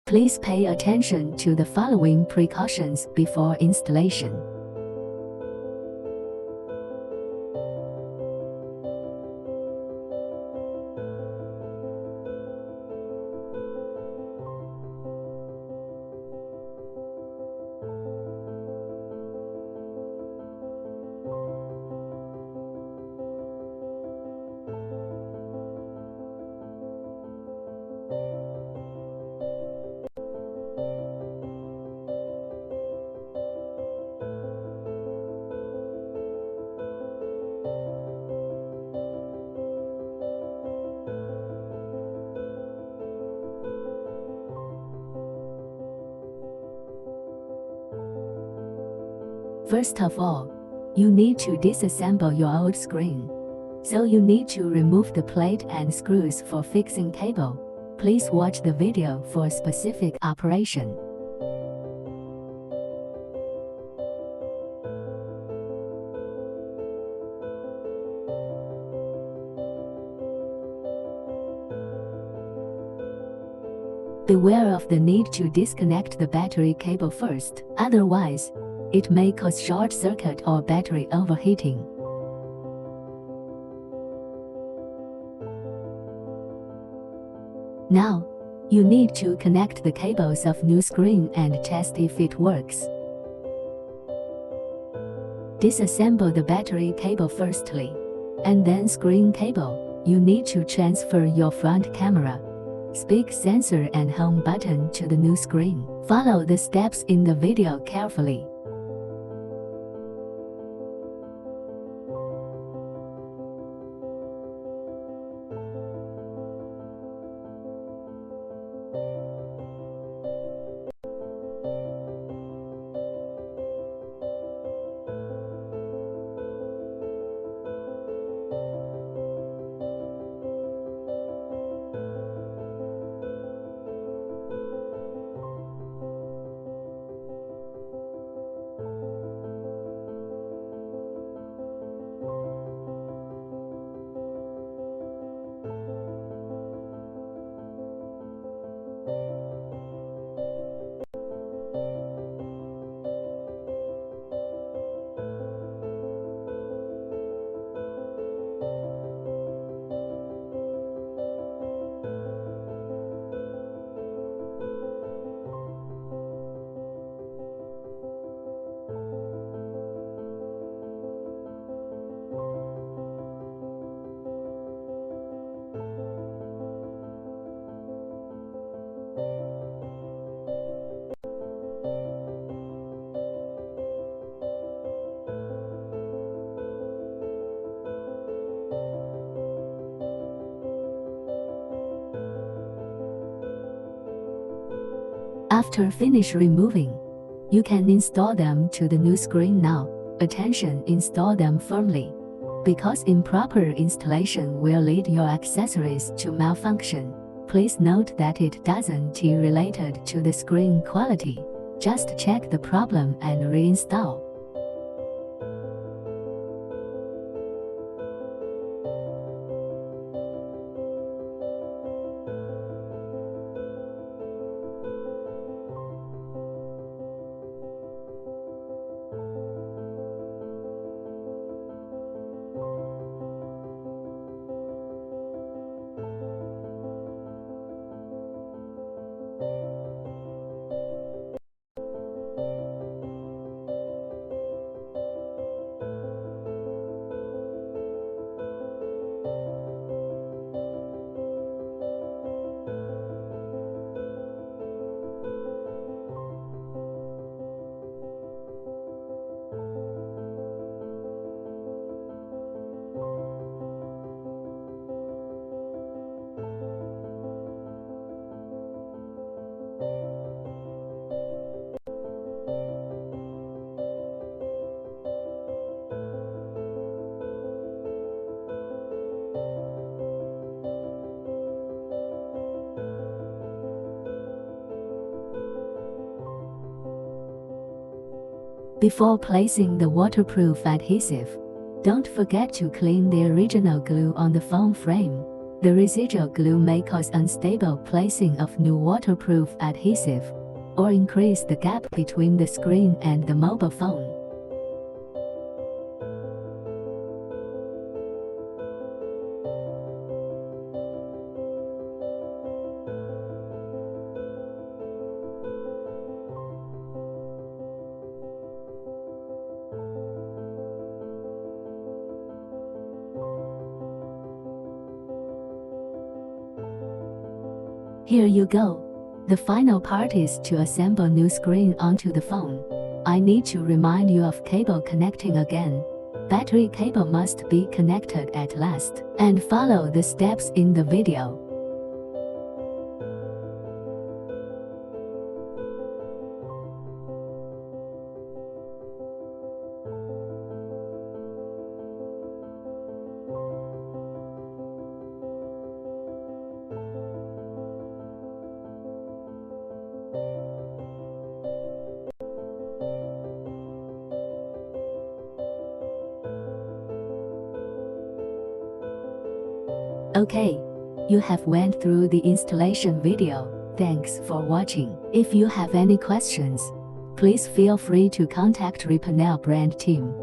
Please pay attention to the following precautions before installation. First of all, you need to disassemble your old screen. So you need to remove the plate and screws for fixing cable. Please watch the video for specific operation. Beware of the need to disconnect the battery cable first, otherwise, it may cause short circuit or battery overheating. Now, you need to connect the cables of new screen and test if it works. Disassemble the battery cable firstly, and then screen cable. You need to transfer your front camera, speak sensor and home button to the new screen. Follow the steps in the video carefully. After finish removing, you can install them to the new screen now. Attention, install them firmly, because improper installation will lead your accessories to malfunction. Please note that it doesn't related to the screen quality. Just check the problem and reinstall. Before placing the waterproof adhesive, don't forget to clean the original glue on the phone frame. The residual glue may cause unstable placing of new waterproof adhesive, or increase the gap between the screen and the mobile phone. Here you go. The final part is to assemble new screen onto the phone. I need to remind you of cable connecting again. Battery cable must be connected at last, and follow the steps in the video. Okay, you have went through the installation video. Thanks for watching. If you have any questions, please feel free to contact Reepanel brand team.